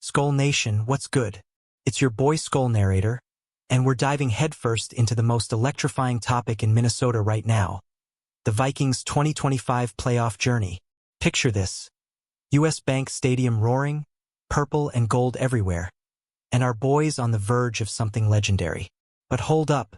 Skol Nation, what's good? It's your boy Skol narrator, and we're diving headfirst into the most electrifying topic in Minnesota right now, the Vikings' 2025 playoff journey. Picture this: US Bank Stadium roaring, purple and gold everywhere, and our boys on the verge of something legendary. But hold up,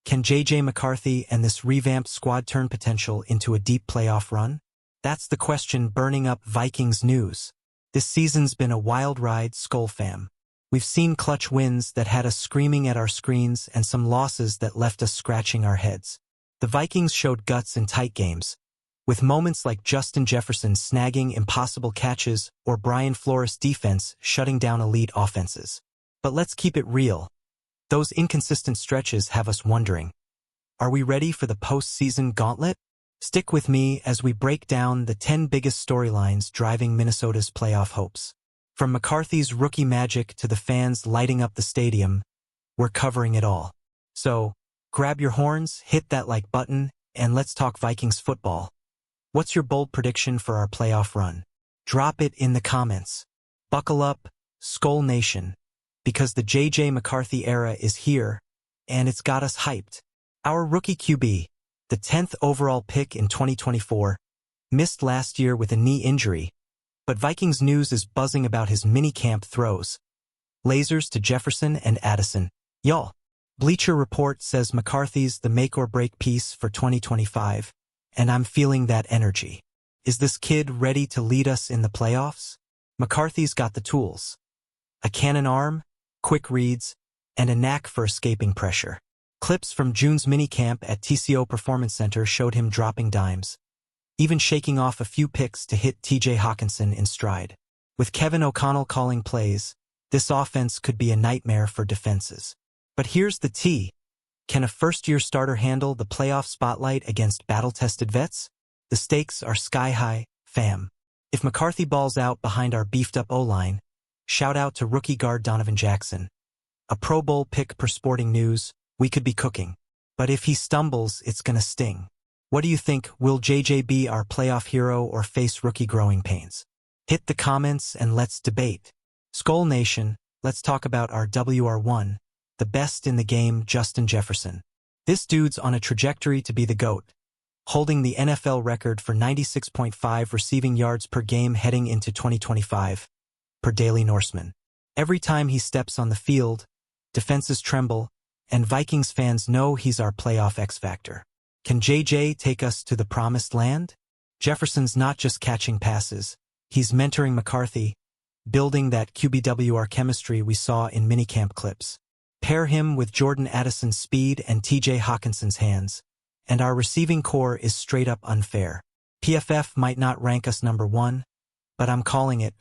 can JJ McCarthy and this revamped squad turn potential into a deep playoff run? That's the question burning up Vikings news. This season's been a wild ride, Skol fam. We've seen clutch wins that had us screaming at our screens and some losses that left us scratching our heads. The Vikings showed guts in tight games, with moments like Justin Jefferson snagging impossible catches or Brian Flores' defense shutting down elite offenses. But let's keep it real. Those inconsistent stretches have us wondering, are we ready for the postseason gauntlet? Stick with me as we break down the 10 biggest storylines driving Minnesota's playoff hopes. From McCarthy's rookie magic to the fans lighting up the stadium, we're covering it all. So, grab your horns, hit that like button, and let's talk Vikings football. What's your bold prediction for our playoff run? Drop it in the comments. Buckle up, Skol Nation, because the JJ McCarthy era is here, and it's got us hyped. Our rookie QB, the 10th overall pick in 2024, missed last year with a knee injury, but Vikings news is buzzing about his mini-camp throws. Lasers to Jefferson and Addison. Y'all. Bleacher Report says McCarthy's the make-or-break piece for 2025, and I'm feeling that energy. Is this kid ready to lead us in the playoffs? McCarthy's got the tools: a cannon arm, quick reads, and a knack for escaping pressure. Clips from June's minicamp at TCO Performance Center showed him dropping dimes, even shaking off a few picks to hit TJ Hawkinson in stride. With Kevin O'Connell calling plays, this offense could be a nightmare for defenses. But here's the T. Can a first-year starter handle the playoff spotlight against battle-tested vets? The stakes are sky-high, fam. If McCarthy balls out behind our beefed-up O-line, shout out to rookie guard Donovan Jackson. A Pro Bowl pick per Sporting News, we could be cooking. But if he stumbles, it's gonna sting. What do you think? Will JJ be our playoff hero or face rookie growing pains? Hit the comments and let's debate. Skol Nation, let's talk about our WR1, the best in the game, Justin Jefferson. This dude's on a trajectory to be the GOAT, holding the NFL record for 96.5 receiving yards per game heading into 2025, per Daily Norseman. Every time he steps on the field, defenses tremble, and Vikings fans know he's our playoff X-factor. Can JJ take us to the promised land? Jefferson's not just catching passes, he's mentoring McCarthy, building that QBWR chemistry we saw in minicamp clips. Pair him with Jordan Addison's speed and TJ Hawkinson's hands, and our receiving core is straight up unfair. PFF might not rank us number one, but I'm calling it.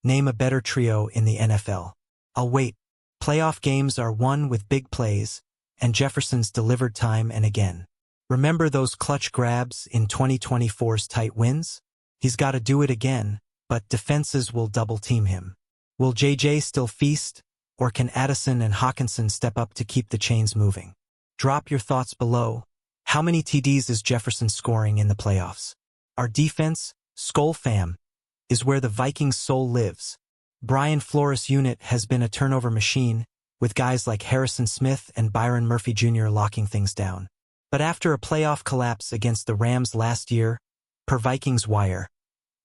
Name a better trio in the NFL. I'll wait. Playoff games are won with big plays, and Jefferson's delivered time and again. Remember those clutch grabs in 2024's tight wins? He's got to do it again, but defenses will double-team him. Will JJ still feast, or can Addison and Hawkinson step up to keep the chains moving? Drop your thoughts below. How many TDs is Jefferson scoring in the playoffs? Our defense, Skol fam, is where the Vikings' soul lives. Brian Flores' unit has been a turnover machine, with guys like Harrison Smith and Byron Murphy Jr. locking things down. But after a playoff collapse against the Rams last year, per Vikings Wire,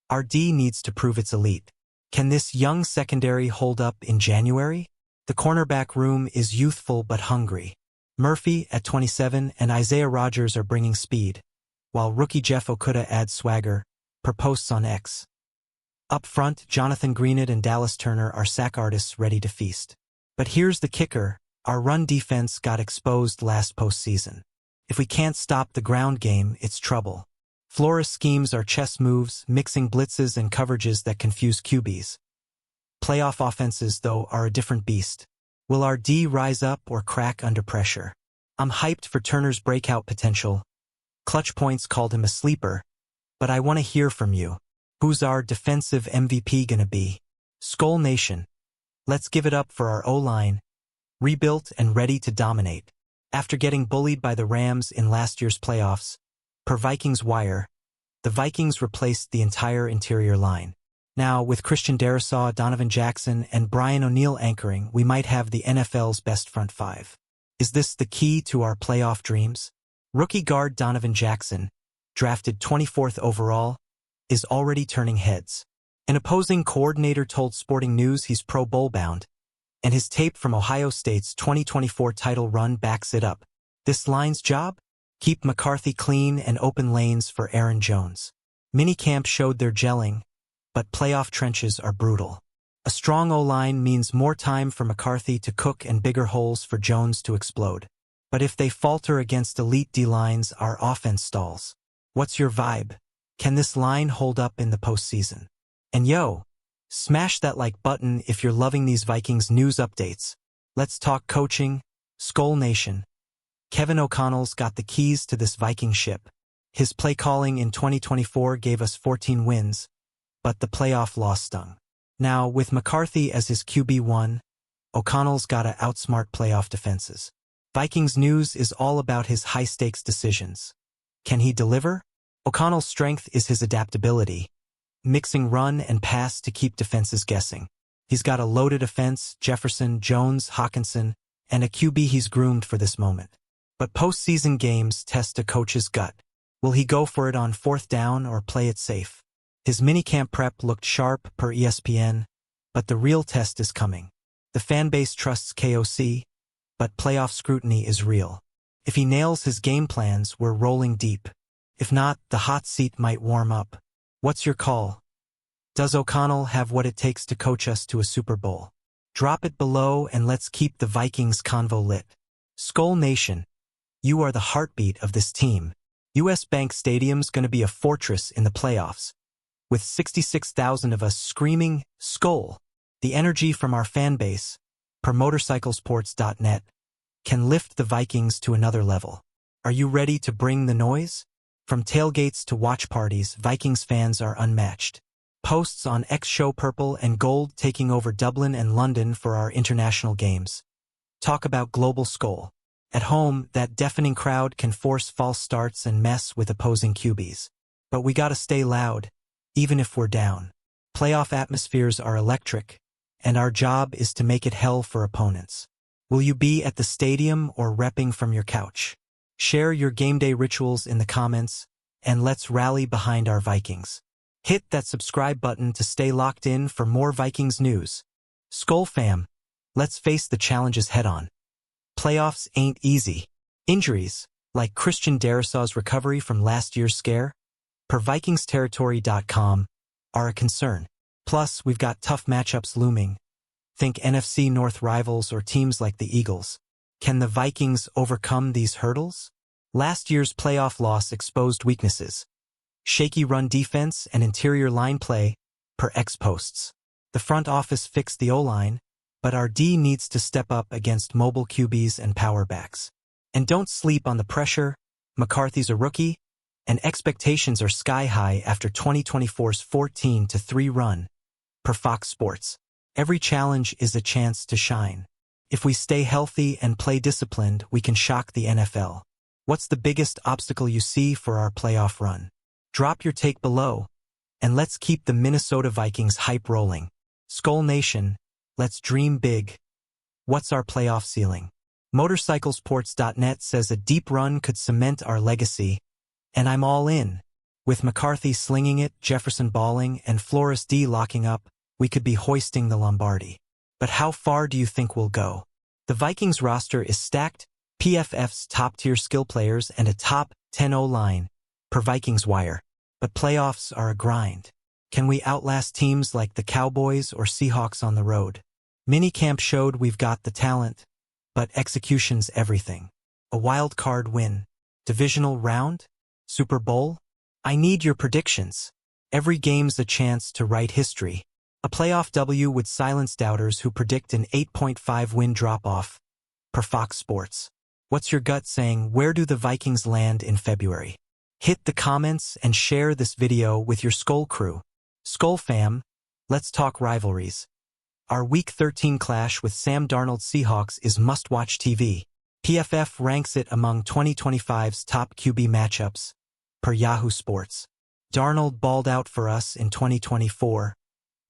our D needs to prove it's elite. Can this young secondary hold up in January? The cornerback room is youthful but hungry. Murphy at 27 and Isaiah Rodgers are bringing speed, while rookie Jeff Okudah adds swagger, per posts on X. Up front, Jonathan Greenard and Dallas Turner are sack artists ready to feast. But here's the kicker: our run defense got exposed last postseason. If we can't stop the ground game, it's trouble. Flores schemes are chess moves, mixing blitzes and coverages that confuse QBs. Playoff offenses, though, are a different beast. Will our D rise up or crack under pressure? I'm hyped for Turner's breakout potential. Clutch Points called him a sleeper, but I want to hear from you. Who's our defensive MVP gonna be? Skol Nation, let's give it up for our O-line, rebuilt and ready to dominate. After getting bullied by the Rams in last year's playoffs, per Vikings Wire, the Vikings replaced the entire interior line. Now, with Christian Darrisaw, Donovan Jackson, and Brian O'Neill anchoring, we might have the NFL's best front five. Is this the key to our playoff dreams? Rookie guard Donovan Jackson, drafted 24th overall, is already turning heads. An opposing coordinator told Sporting News he's Pro Bowl bound, and his tape from Ohio State's 2024 title run backs it up. This line's job? Keep McCarthy clean and open lanes for Aaron Jones. Minicamp showed they're gelling, but playoff trenches are brutal. A strong O-line means more time for McCarthy to cook and bigger holes for Jones to explode. But if they falter against elite D-lines, our offense stalls. What's your vibe? Can this line hold up in the postseason? And yo, smash that like button if you're loving these Vikings news updates. Let's talk coaching. Skol Nation. Kevin O'Connell's got the keys to this Viking ship. His play calling in 2024 gave us 14 wins, but the playoff loss stung. Now, with McCarthy as his QB1, O'Connell's gotta outsmart playoff defenses. Vikings news is all about his high-stakes decisions. Can he deliver? O'Connell's strength is his adaptability, mixing run and pass to keep defenses guessing. He's got a loaded offense, Jefferson, Jones, Hawkinson, and a QB he's groomed for this moment. But postseason games test a coach's gut. Will he go for it on fourth down or play it safe? His minicamp prep looked sharp per ESPN, but the real test is coming. The fan base trusts KOC, but playoff scrutiny is real. If he nails his game plans, we're rolling deep. If not, the hot seat might warm up. What's your call? Does O'Connell have what it takes to coach us to a Super Bowl? Drop it below and let's keep the Vikings convo lit. Skol Nation, you are the heartbeat of this team. US Bank Stadium's gonna be a fortress in the playoffs, with 66,000 of us screaming, Skol. The energy from our fan base, per motorcyclesports.net, can lift the Vikings to another level. Are you ready to bring the noise? From tailgates to watch parties, Vikings fans are unmatched. Posts on X show purple and gold taking over Dublin and London for our international games. Talk about global Skol. At home, that deafening crowd can force false starts and mess with opposing QBs. But we gotta stay loud, even if we're down. Playoff atmospheres are electric, and our job is to make it hell for opponents. Will you be at the stadium or repping from your couch? Share your game day rituals in the comments, and let's rally behind our Vikings. Hit that subscribe button to stay locked in for more Vikings news. Skol fam, let's face the challenges head-on. Playoffs ain't easy. Injuries, like Christian Darrisaw's recovery from last year's scare, per VikingsTerritory.com, are a concern. Plus, we've got tough matchups looming. Think NFC North rivals or teams like the Eagles. Can the Vikings overcome these hurdles? Last year's playoff loss exposed weaknesses. Shaky run defense and interior line play, per X-Posts. The front office fixed the O-line, but our D needs to step up against mobile QBs and power backs. And don't sleep on the pressure. McCarthy's a rookie, and expectations are sky-high after 2024's 14-3 run, per Fox Sports. Every challenge is a chance to shine. If we stay healthy and play disciplined, we can shock the NFL. What's the biggest obstacle you see for our playoff run? Drop your take below, and let's keep the Minnesota Vikings hype rolling. Skol Nation, let's dream big. What's our playoff ceiling? Motorcyclesports.net says a deep run could cement our legacy, and I'm all in. With McCarthy slinging it, Jefferson balling, and Flores D locking up, we could be hoisting the Lombardi. But how far do you think we'll go? The Vikings roster is stacked, PFF's top-tier skill players and a top 10 O-line, per Vikings Wire. But playoffs are a grind. Can we outlast teams like the Cowboys or Seahawks on the road? Minicamp showed we've got the talent, but execution's everything. A wild card win, divisional round, Super Bowl? I need your predictions. Every game's a chance to write history. A playoff W would silence doubters who predict an 8.5 win drop-off, per Fox Sports. What's your gut saying? Where do the Vikings land in February? Hit the comments and share this video with your Skol crew. Skol fam, let's talk rivalries. Our Week 13 clash with Sam Darnold's Seahawks is must-watch TV. PFF ranks it among 2025's top QB matchups, per Yahoo Sports. Darnold balled out for us in 2024,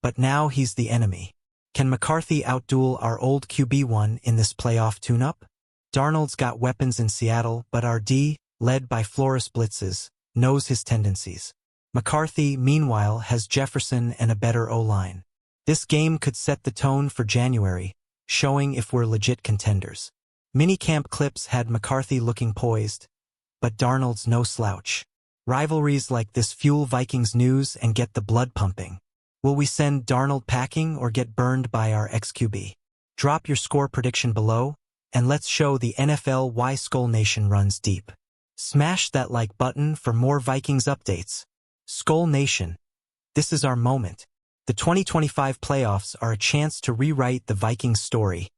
But now he's the enemy. Can McCarthy outduel our old QB1 in this playoff tune-up? Darnold's got weapons in Seattle, but our D, led by Flores blitzes, knows his tendencies. McCarthy, meanwhile, has Jefferson and a better O-line. This game could set the tone for January, showing if we're legit contenders. Minicamp clips had McCarthy looking poised, but Darnold's no slouch. Rivalries like this fuel Vikings news and get the blood pumping. Will we send Darnold packing or get burned by our ex-QB? Drop your score prediction below, and let's show the NFL why Skol Nation runs deep. Smash that like button for more Vikings updates. Skol Nation, this is our moment. The 2025 playoffs are a chance to rewrite the Vikings story.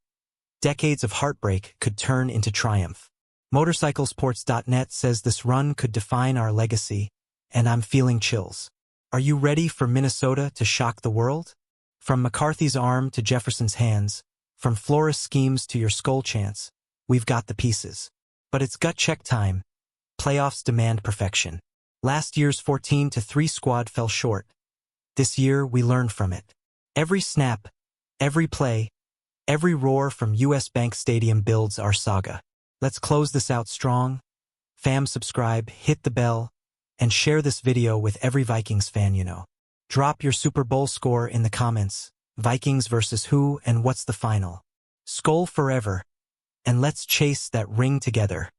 Decades of heartbreak could turn into triumph. Motorcyclesports.net says this run could define our legacy, and I'm feeling chills. Are you ready for Minnesota to shock the world? From McCarthy's arm to Jefferson's hands, from Flores schemes to your Skol chants, we've got the pieces. But it's gut check time. Playoffs demand perfection. Last year's 14-3 squad fell short. This year, we learned from it. Every snap, every play, every roar from US Bank Stadium builds our saga. Let's close this out strong. Fam, subscribe, hit the bell, and share this video with every Vikings fan you know. Drop your Super Bowl score in the comments. Vikings versus who and what's the final? Skol forever, and let's chase that ring together.